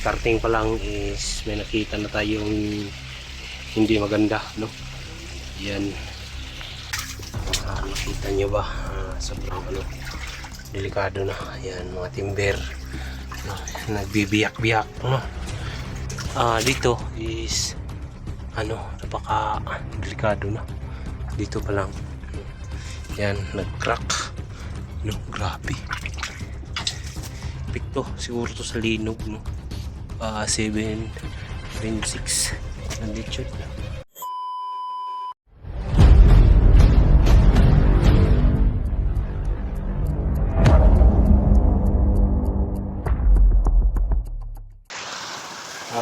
starting pa lang is may nakita na tayong hindi maganda, no? Yan. Nakita nyo ba? Sobrang delikado na. Yan, mga timber. Nagbibiyak-biyak, no? Dito is napaka delikado na. Dito pa lang. Yan, nag-crack. No, grabe. Pikto, siguro to sa linog, no? 7.6 nandito na.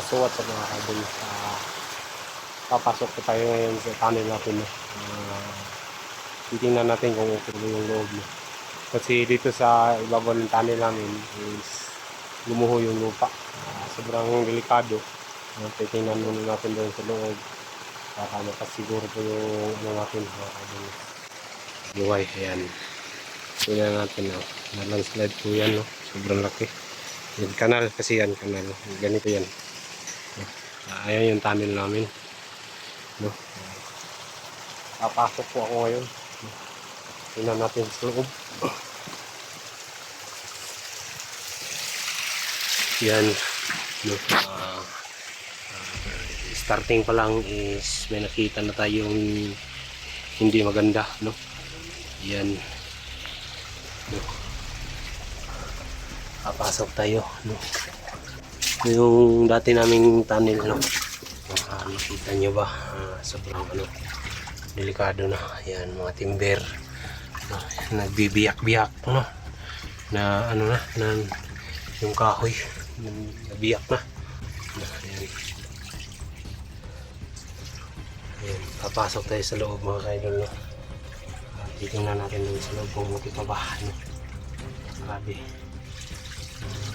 So what's up mga kaidol, papasok pa tayo ngayon sa tunnel natin, no? Titingnan natin kung okay yung loob, no? Kasi dito sa ibabaw ng tunnel namin is lumuho yung lupa, sobrang delikado. Titingnan muna natin doon sa loob para makasiguro po yung natin mga kaidol. Buhay, ayan. Tingnan natin, no? Landslide po yan, no? Sobrang laki. Yan, kanal kasi yan, kanal. Ganito yan. Ayan yung tunnel namin, no? Papasok po ako ngayon. Tingnan natin sa loob. Yan, no? Starting pa lang is may nakita na tayong hindi maganda, no? Yan, no? Papasok tayo, no? Yung dati naming tunnel, no? Nakita nyo ba? Sobrang delikado na. Yan, mga timber, no? Nagbibiyak-biyak, no? Na yung kahoy nabiyak na. Ayan. Ayan, papasok tayo sa loob mga kaidol, no? Titingnan natin doon sa loob kung muti pa ba, no? Grabe.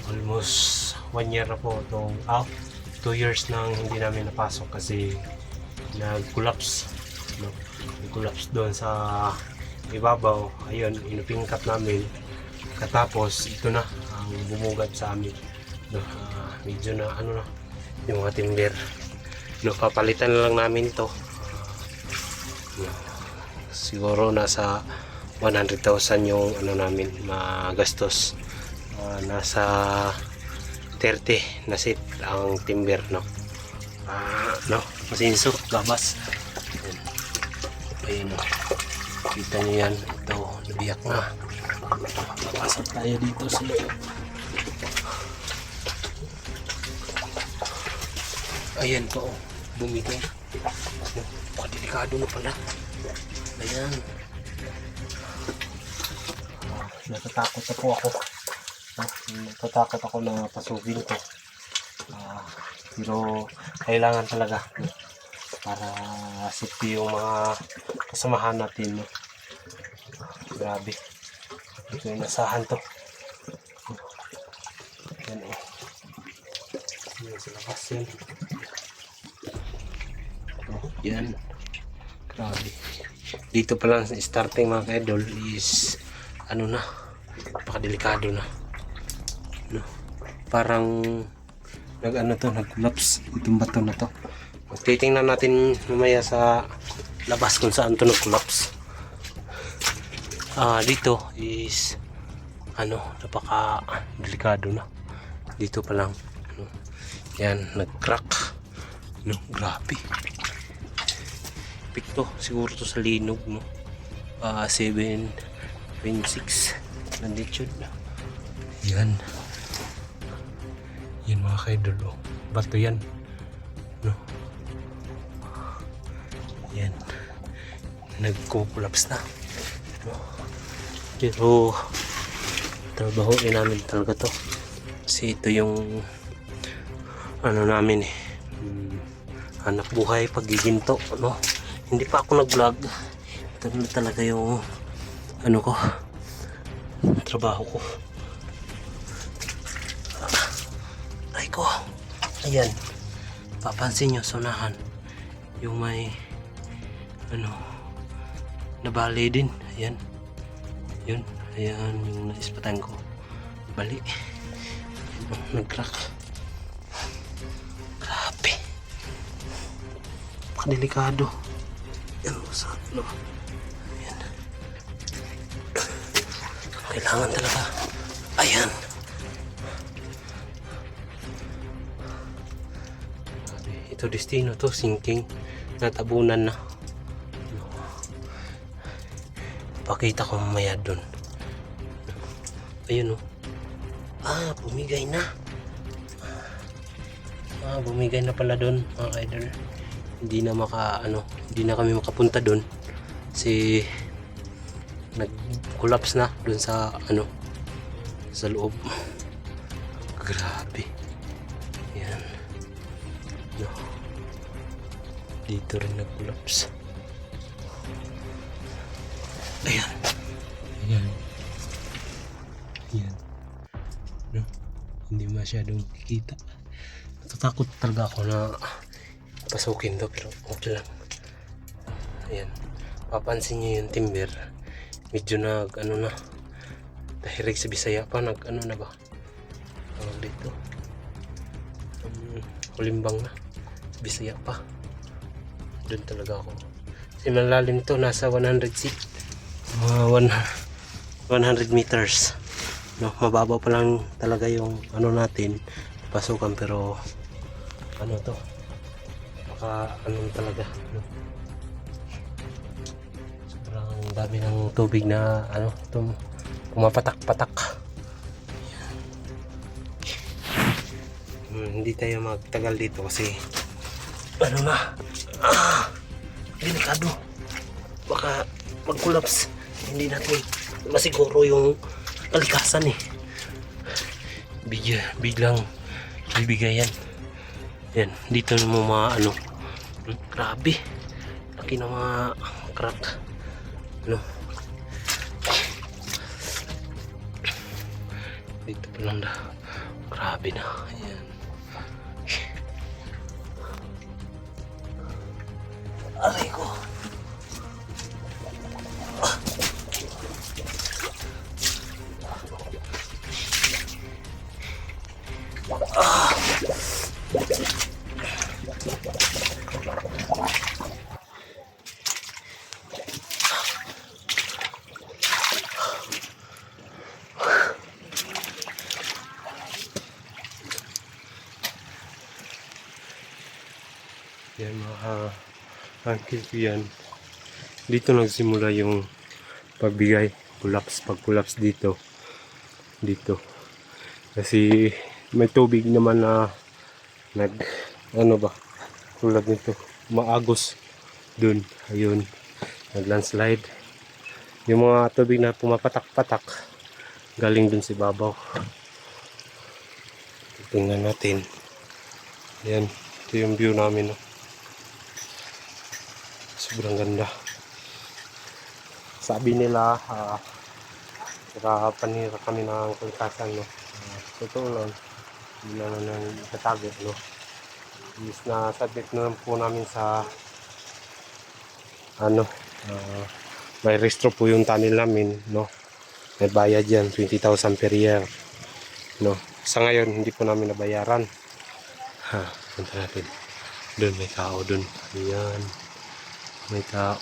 Almost 1 year na po itong 2 years nang hindi namin napasok kasi nag-collapse, no? Nag-collapse doon sa ibabaw. Ayun, inupingkat namin, katapos ito na ang bumugat sa amin, no? Medyo na na yung mga timber, no? Papalitan na lang namin ito, no? Siguro nasa 100,000 yung namin magastos. Nasa 30 na set ang timber, no? No, masinso, gabas. Ayun, no? Kita nyo yan, ito nabiyak na. Papasok tayo dito sa ayan po, bumigay. Delikado na pala. Ayan, natatakot na po ako. Natatakot ako na pasugin ko, pero kailangan talaga, no? Para safety yung mga kasamahan natin, no? Grabe, ito yung nasahan to. Yan, yan sa labas yan. Yan, grabe. Dito pa lang starting mga kaidol is napakadelikado na, no? Parang nag-collapse itong bato na to. Titingnan natin mamaya sa labas kung saan to nag-collapse. Dito is napaka delikado na. Dito pa lang, no? Yan, nag-crack, no? Grabe. Pikto, siguro to sa linog, no? 7.6 nandito na. Yan. Yan mga kaidol, bato yan, no? Yan, nagko-collapse na, no? Pero trabahoin namin talaga to kasi ito yung namin, hanap buhay paggiginto, no? Hindi pa ako nag-vlog. Ito na talaga yung ko, trabaho ko. Ay ko, ayan, papansin nyo sa unahan yung may nabali din. Ayan, yun, ayan yung naispatan ko, bali, nag-crack. napakadelikado. Yan sa ano. Ayan. Kailangan talaga. Ayan. Ito destino to, sinking. Natabunan na. Pakita ko mamaya dun. Ayun o. Bumigay na. Bumigay na pala dun mga idol. Hindi na kami makapunta dun. Kasi nag-collapse na dun sa sa loob. Grabe. Yan. No. Dito rin nag-collapse. Ayan. Ayan. Ayan. No? Hindi masyadong kikita. Natatakot talaga ako na pasukin to, pero okay lang. Ayan. Papansin nyo yung timber. Medyo na tahirig sa Bisaya pa. Na ba? Dito. Kulimbang na. Sa Bisaya pa. Doon talaga ako. Kasi malalim to. Nasa 100 feet. 100 meters. No, mababaw pa lang talaga yung natin pasukan, pero to baka talaga, no? Sobrang dami ng tubig na pumapatak-patak. Hindi tayo magtagal dito kasi delikado, baka mag-collapse. Hindi natin masiguro yung kalikasan eh. Biglang bibigayan. Yan, dito na mga grabe. Laki na mga crack. Dito pa lang na. Grabe na. Ayan. Aray ko. Yan mga angkil ko yan. Dito nagsimula yung pagbigay, pag-collapse dito. Kasi may tubig naman na tulad nito, maagos dun. Ayun, nag-landslide. Yung mga tubig na pumapatak-patak galing dun sa babaw. Tingnan natin. Yan, ito yung view namin, no? Sobrang ganda. Sabi nila panira kami ng kalikasan, no? Totoo lang, hindi naman nang itatago, no? Is na subject na po namin sa may restro po yung tunnel namin, no? May bayad yan, 20,000 per year, no? Sa ngayon hindi po namin nabayaran. Punta natin doon, may tao doon. Ayan, may tao.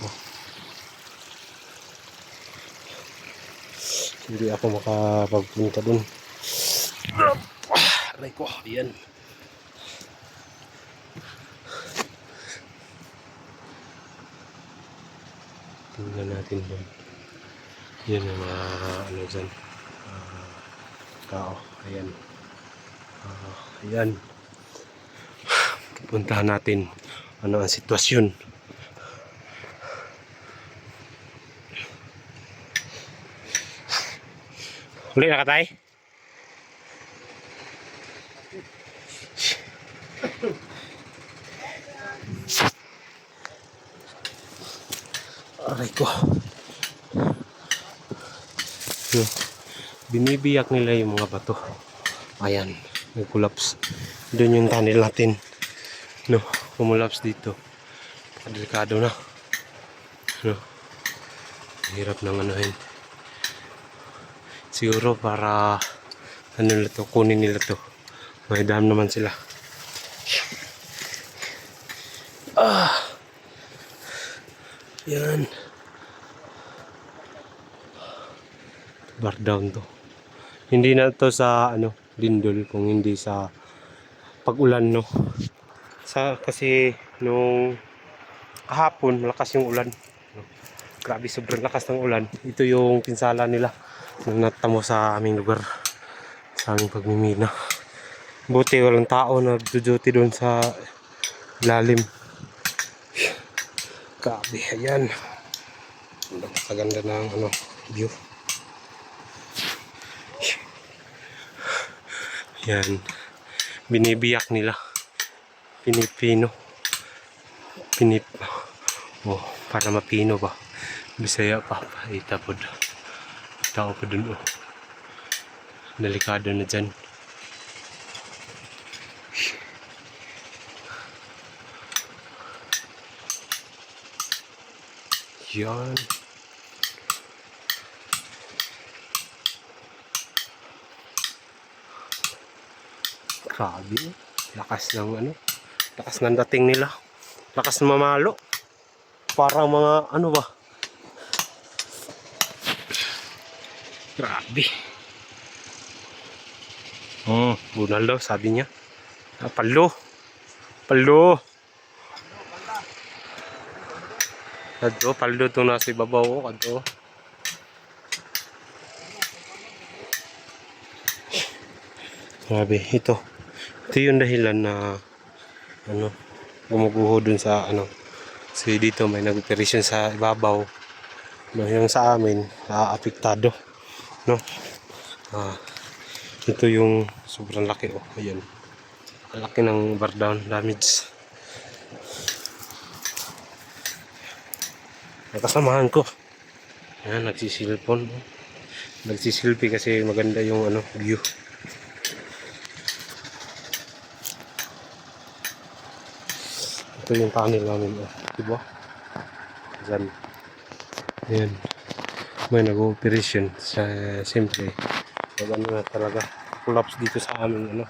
Hindi ako makapagpunta doon. Aray ko, ayan. Tingnan natin doon. Yan yung mga dyan. Tao, ayan. Ayan. Puntahan natin ano ang sitwasyon. Huli na ka tay? Aray ko. Binibiyak nila yung mga bato. Ayan, nag-collapse. Doon yung tunnel natin. No, kumulaps dito. Delikado na. No. Hirap nang anuhin. Siguro para nila to, kunin nila to. May dam naman sila. Yan. Bar down to. Hindi na to sa ano, lindol kung hindi sa pag-ulan, no. Kasi nung kahapon malakas yung ulan. No? Grabe, sobrang lakas ng ulan. Ito yung pinsala nila nung natamo sa aming lugar, sa aming pagmimina. Buti walang tao nagduduty doon sa lalim. Grabe, ayan. Napakaganda ng ano, view. Yan. Binibiyak nila. Pinipino. Oh, para mapino ba. Bisaya pa. Itapod. Tao pa dun, oh. Delikado na dyan. Yan. Grabe. Lakas ng ano. Lakas ng dating nila. Lakas ng mamalo. Parang mga ano ba. Grabe. Bunal daw sabi niya. Palo. Palo. Kadto, paldo itong nasa ibabaw ko. Kadto. Grabe, ito. Ito yung dahilan na ano, gumuguho dun sa ano. Kasi dito may nag-operasyon sa ibabaw. No, yung sa amin, apektado. No? Ito yung sobrang laki. Oh, ayan. Ang laki ng bar down damage. Kasamahan ko. Ayan, nagsisilpon. Nagsisilpi kasi maganda yung ano, view. Ito yung tunnel namin, oh. Diba? Diyan. Ayan. May nag-operation sa simple. Ano na talaga. Collapse dito sa amin, ano.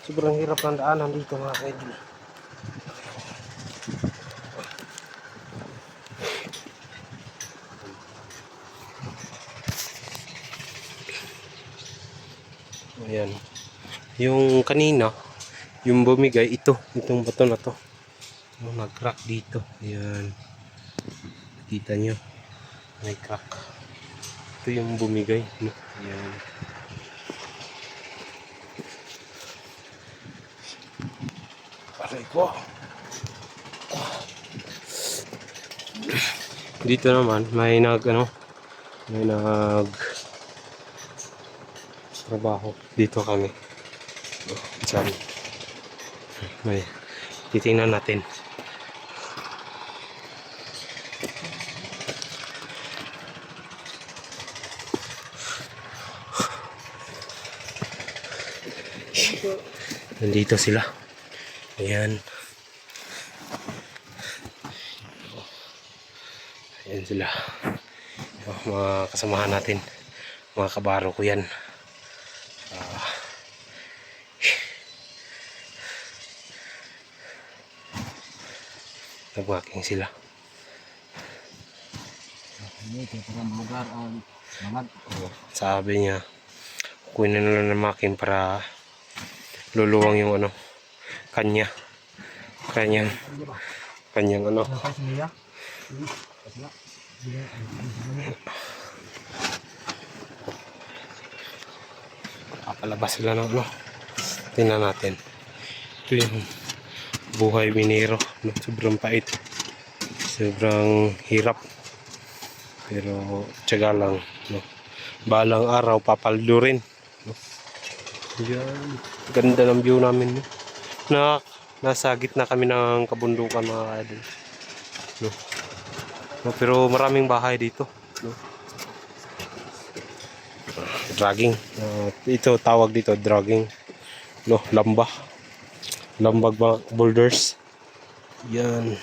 Sobrang hirap ng daanan dito, mga kaidol. Ayan. Yung kanina, yung bumigay, itong bato na to. Nag-crack dito. Ayan. Kita nyo. May crack. Ito yung bumigay. No? Ayan. Aray ko. Dito naman, may trabaho. Dito kami. Diyan. May titingnan natin. Nandito sila. Ayan. Ayan sila. Mga kasamahan natin. Mga kabaro ko yan. Nagwaking sila. Sabi niya, kunin na lang ng makin para luluwang yung ano, kanyang ano. Papalabas sila ng ano. Tingnan natin. Ito yung buhay minero, no? Sobrang pait, sobrang hirap, pero tiyaga lang, no? Balang araw papaldo rin, no? Yan, ganda ng view namin, no? Nasa gitna kami ng kabundukan, mga idol, no? No, pero maraming bahay dito, no? Dragging, ito tawag dito dragging, no? Lambag boulders. Yan.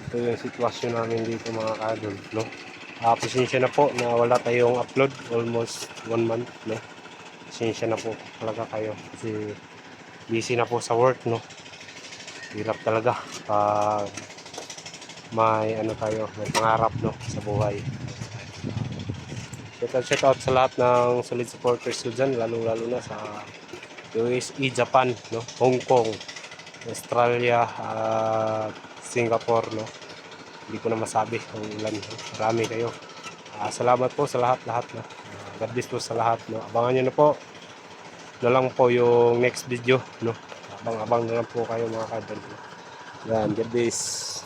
Ito yung sitwasyon namin dito, mga kadol, no? Pasensya na po na wala tayong upload almost 1 month, no? pasensya na po talaga kayo kasi busy na po sa work, no. Hirap talaga pag may ano tayo, may pangarap, no, sa buhay. Shout out sa lahat ng solid supporters ko dyan, lalo na sa USA, Japan, no, Hong Kong, Australia, at Singapore, no. Hindi ko na masabi kung ilan, no? Marami kayo. Salamat po sa lahat, no. God bless po sa lahat, no. Abangan nyo na po na lang po yung next video, no. Abang-abang na lang po kayo mga kadol. Yan, God bless.